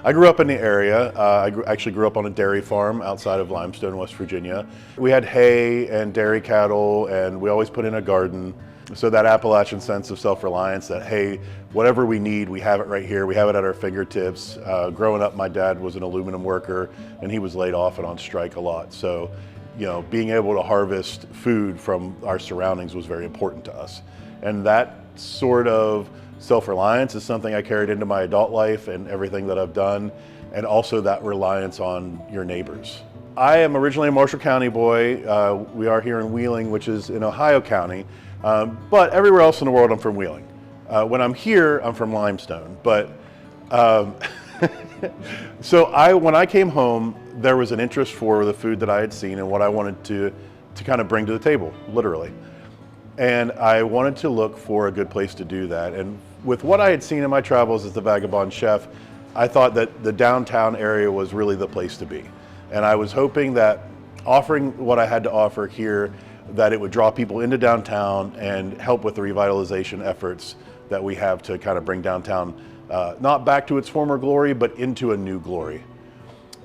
I grew up in the area. Actually grew up on a dairy farm outside of Limestone, West Virginia. We had hay and dairy cattle, and we always put in a garden. So that Appalachian sense of self-reliance that, hey, whatever we need, we have it right here. We have it at our fingertips. Growing up, my dad was an aluminum worker, and he was laid off and on strike a lot. So, being able to harvest food from our surroundings was very important to us. And that sort of self-reliance is something I carried into my adult life and everything that I've done, and also that reliance on your neighbors. I am originally a Marshall County boy. We are here in Wheeling, which is in Ohio County. But everywhere else in the world, I'm from Wheeling. When I'm here, I'm from Limestone. But so when I came home, there was an interest for the food that I had seen and what I wanted to kind of bring to the table, literally. And I wanted to look for a good place to do that. And with what I had seen in my travels as the Vagabond chef, I thought that the downtown area was really the place to be. And I was hoping that offering what I had to offer here, that it would draw people into downtown and help with the revitalization efforts that we have to kind of bring downtown, not back to its former glory, but into a new glory.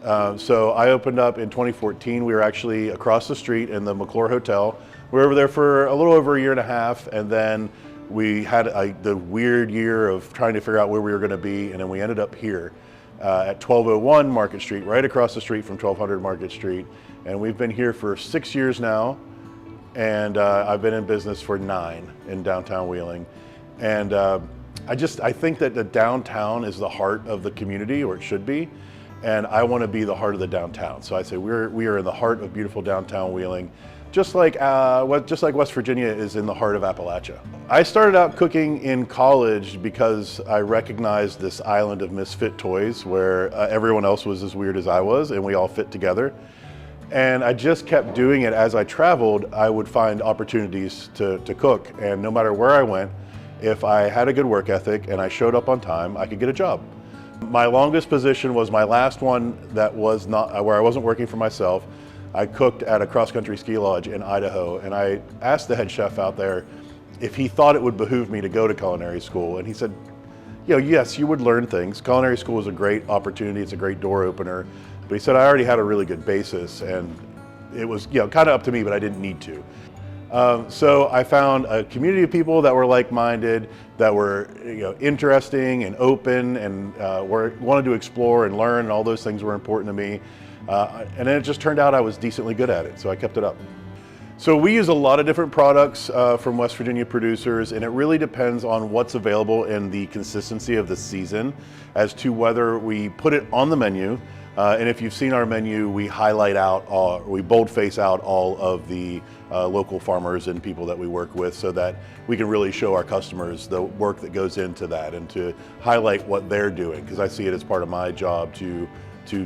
So I opened up in 2014. We were actually across the street in the McClure Hotel. We were over there for a little over a year and a half, and then we had the weird year of trying to figure out where we were going to be, and then we ended up here at 1201 Market Street, right across the street from 1200 Market Street. And we've been here for 6 years now. And I've been in business for 9 in downtown Wheeling. And I think that the downtown is the heart of the community, or it should be. And I want to be the heart of the downtown. So I say we are in the heart of beautiful downtown Wheeling, just like West Virginia is in the heart of Appalachia. I started out cooking in college because I recognized this island of misfit toys where everyone else was as weird as I was, and we all fit together. And I just kept doing it. As I traveled, I would find opportunities to cook. And no matter where I went, if I had a good work ethic and I showed up on time, I could get a job. My longest position was my last one that was not where I wasn't working for myself. I cooked at a cross-country ski lodge in Idaho, and I asked the head chef out there if he thought it would behoove me to go to culinary school. And he said, yes, you would learn things. Culinary school is a great opportunity. It's a great door opener. But he said I already had a really good basis, and it was kind of up to me, but I didn't need to. So I found a community of people that were like-minded, that were interesting and open, and wanted to explore and learn, and all those things were important to me. And then it just turned out I was decently good at it, so I kept it up. So we use a lot of different products from West Virginia producers, and it really depends on what's available and the consistency of the season as to whether we put it on the menu. And if you've seen our menu, we highlight out, we boldface out all of the local farmers and people that we work with, so that we can really show our customers the work that goes into that and to highlight what they're doing, because I see it as part of my job to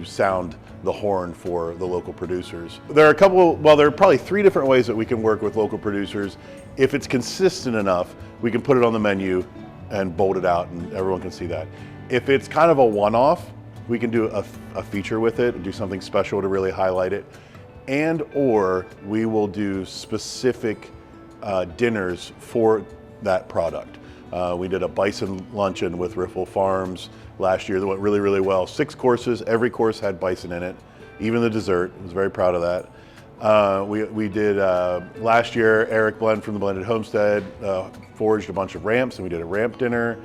sound the horn for the local producers. There are there are probably 3 different ways that we can work with local producers. If it's consistent enough, we can put it on the menu and bold it out and everyone can see that. If it's kind of a one-off, we can do a feature with it and do something special to really highlight it. Or we will do specific dinners for that product. We did a bison luncheon with Riffle Farms last year that went really, really well. 6 courses, every course had bison in it, even the dessert. I was very proud of that. We did, last year, Eric Blend from the Blended Homestead foraged a bunch of ramps, and we did a ramp dinner.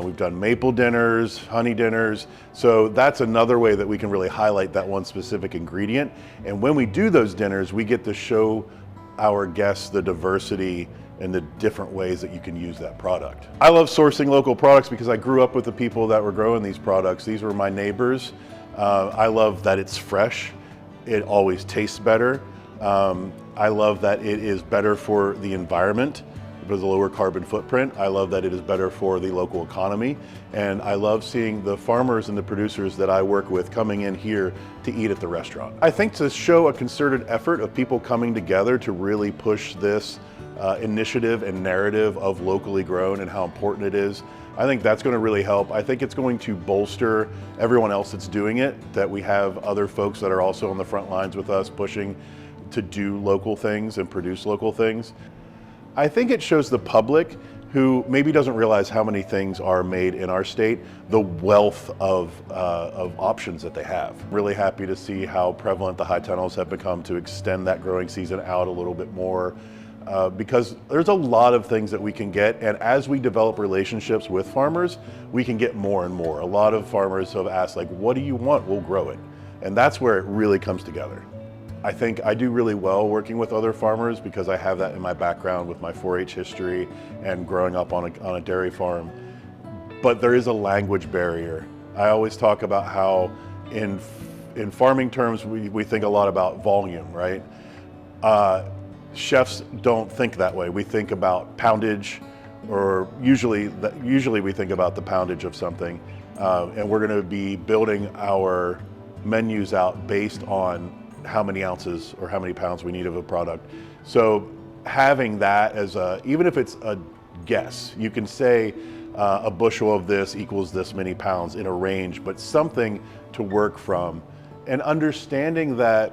We've done maple dinners, honey dinners. So that's another way that we can really highlight that one specific ingredient. And when we do those dinners, we get to show our guests the diversity and the different ways that you can use that product. I love sourcing local products because I grew up with the people that were growing these products. These were my neighbors. I love that it's fresh. It always tastes better. I love that it is better for the environment. There's a lower carbon footprint. I love that it is better for the local economy. And I love seeing the farmers and the producers that I work with coming in here to eat at the restaurant. I think to show a concerted effort of people coming together to really push this initiative and narrative of locally grown and how important it is, I think that's going to really help. I think it's going to bolster everyone else that's doing it, that we have other folks that are also on the front lines with us pushing to do local things and produce local things. I think it shows the public who maybe doesn't realize how many things are made in our state, the wealth of options that they have. Really happy to see how prevalent the high tunnels have become to extend that growing season out a little bit more, because there's a lot of things that we can get, and as we develop relationships with farmers, we can get more and more. A lot of farmers have asked, like, what do you want? We'll grow it. And that's where it really comes together. I think I do really well working with other farmers because I have that in my background with my 4-H history and growing up on a dairy farm. But there is a language barrier. I always talk about how in farming terms, we think a lot about volume, right? Chefs don't think that way. We think about poundage, or usually we think about the poundage of something. And we're gonna be building our menus out based on how many ounces or how many pounds we need of a product. So having that as even if it's a guess, you can say a bushel of this equals this many pounds in a range, but something to work from. And understanding that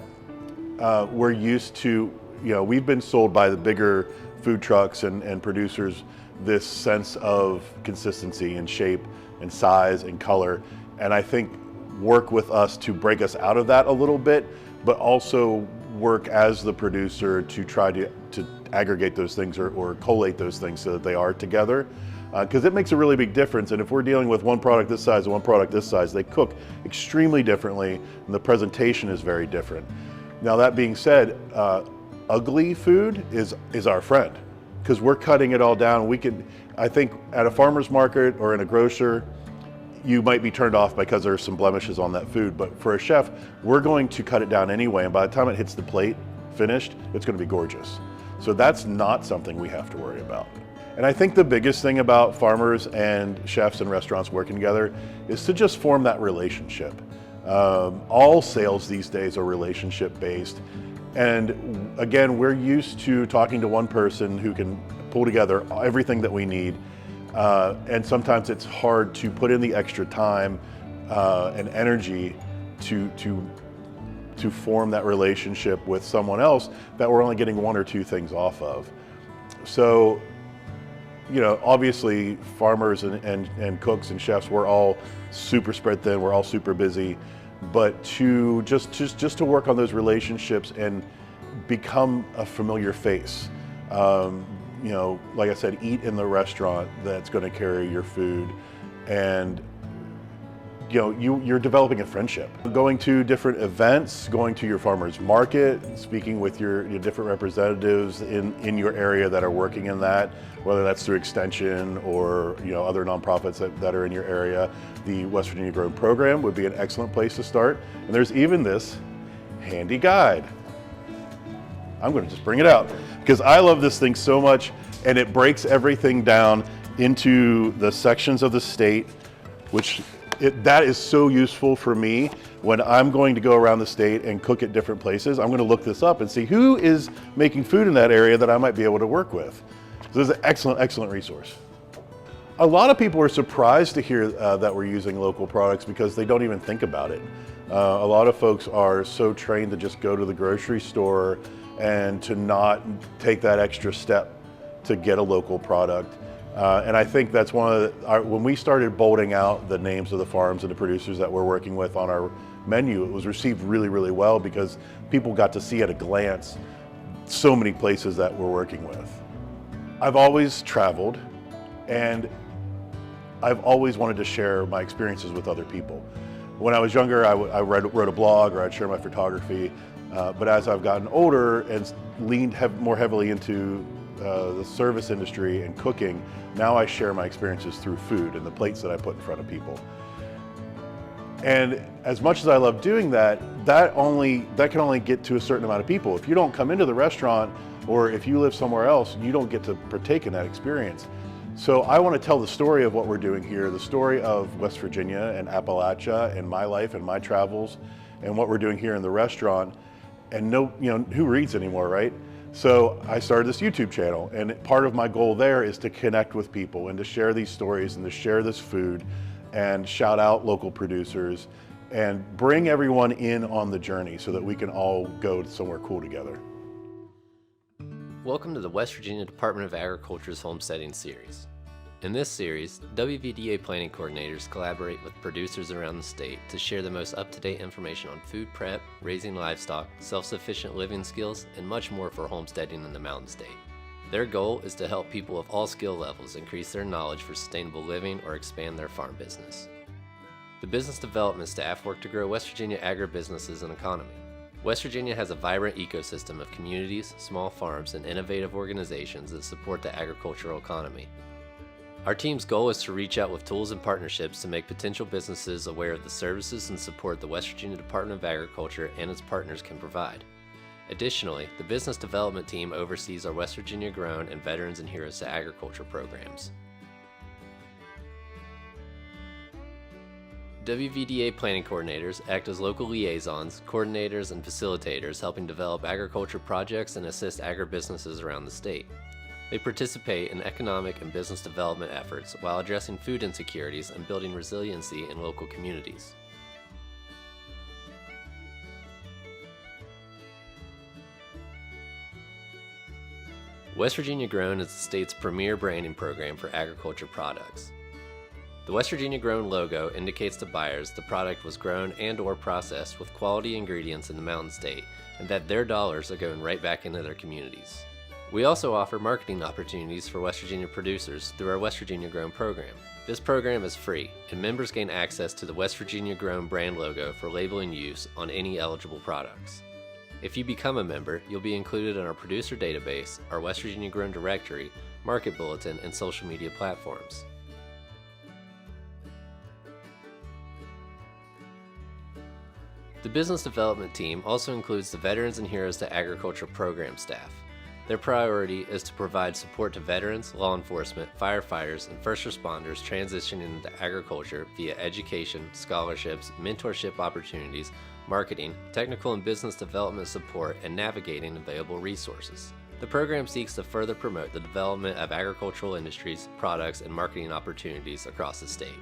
we're used to, we've been sold by the bigger food trucks and producers this sense of consistency and shape and size and color. And I think work with us to break us out of that a little bit, but also work as the producer to try to aggregate those things or collate those things so that they are together. Because it makes a really big difference. And if we're dealing with one product this size and one product this size, they cook extremely differently and the presentation is very different. Now that being said, ugly food is our friend because we're cutting it all down. I think at a farmer's market or in a grocer, you might be turned off because there's some blemishes on that food, but for a chef, we're going to cut it down anyway, and by the time it hits the plate, finished, it's gonna be gorgeous. So that's not something we have to worry about. And I think the biggest thing about farmers and chefs and restaurants working together is to just form that relationship. All sales these days are relationship based. And again, we're used to talking to one person who can pull together everything that we need. And sometimes it's hard to put in the extra time and energy to form that relationship with someone else that we're only getting one or two things off of. So, obviously farmers and cooks and chefs, we're all super spread thin, we're all super busy, but to just to work on those relationships and become a familiar face. Like I said, eat in the restaurant that's going to carry your food, and you're developing a friendship. Going to different events, going to your farmer's market, speaking with your different representatives in your area that are working in that, whether that's through Extension or other nonprofits that are in your area. The West Virginia Grown program would be an excellent place to start. And there's even this handy guide. I'm going to just bring it out because I love this thing so much, and it breaks everything down into the sections of the state, which that is so useful for me when I'm going to go around the state and cook at different places. I'm going to look this up and see who is making food in that area that I might be able to work with. So this is an excellent, excellent resource. A lot of people are surprised to hear that we're using local products because they don't even think about it. A lot of folks are so trained to just go to the grocery store and to not take that extra step to get a local product. And I think that's one of when we started bolting out the names of the farms and the producers that we're working with on our menu, it was received really, really well because people got to see at a glance so many places that we're working with. I've always traveled, and I've always wanted to share my experiences with other people. When I was younger, I wrote a blog, or I'd share my photography. But as I've gotten older and leaned more heavily into the service industry and cooking, now I share my experiences through food and the plates that I put in front of people. And as much as I love doing that, that can only get to a certain amount of people. If you don't come into the restaurant, or if you live somewhere else, you don't get to partake in that experience. So I want to tell the story of what we're doing here, the story of West Virginia and Appalachia and my life and my travels and what we're doing here in the restaurant. And who reads anymore, right? So I started this YouTube channel, and part of my goal there is to connect with people and to share these stories and to share this food and shout out local producers and bring everyone in on the journey so that we can all go somewhere cool together. Welcome to the West Virginia Department of Agriculture's Homesteading series. In this series, WVDA planning coordinators collaborate with producers around the state to share the most up-to-date information on food prep, raising livestock, self-sufficient living skills, and much more for homesteading in the Mountain State. Their goal is to help people of all skill levels increase their knowledge for sustainable living or expand their farm business. The business development staff work to grow West Virginia agribusinesses and economy. West Virginia has a vibrant ecosystem of communities, small farms, and innovative organizations that support the agricultural economy. Our team's goal is to reach out with tools and partnerships to make potential businesses aware of the services and support the West Virginia Department of Agriculture and its partners can provide. Additionally, the business development team oversees our West Virginia Grown and Veterans and Heroes to Agriculture programs. WVDA planning coordinators act as local liaisons, coordinators, and facilitators helping develop agriculture projects and assist agribusinesses around the state. They participate in economic and business development efforts while addressing food insecurities and building resiliency in local communities. West Virginia Grown is the state's premier branding program for agriculture products. The West Virginia Grown logo indicates to buyers the product was grown and/or processed with quality ingredients in the Mountain State and that their dollars are going right back into their communities. We also offer marketing opportunities for West Virginia producers through our West Virginia Grown program. This program is free, and members gain access to the West Virginia Grown brand logo for labeling use on any eligible products. If you become a member, you'll be included in our producer database, our West Virginia Grown directory, market bulletin, and social media platforms. The business development team also includes the Veterans and Heroes to Agriculture program staff. Their priority is to provide support to veterans, law enforcement, firefighters, and first responders transitioning into agriculture via education, scholarships, mentorship opportunities, marketing, technical and business development support, and navigating available resources. The program seeks to further promote the development of agricultural industries, products, and marketing opportunities across the state.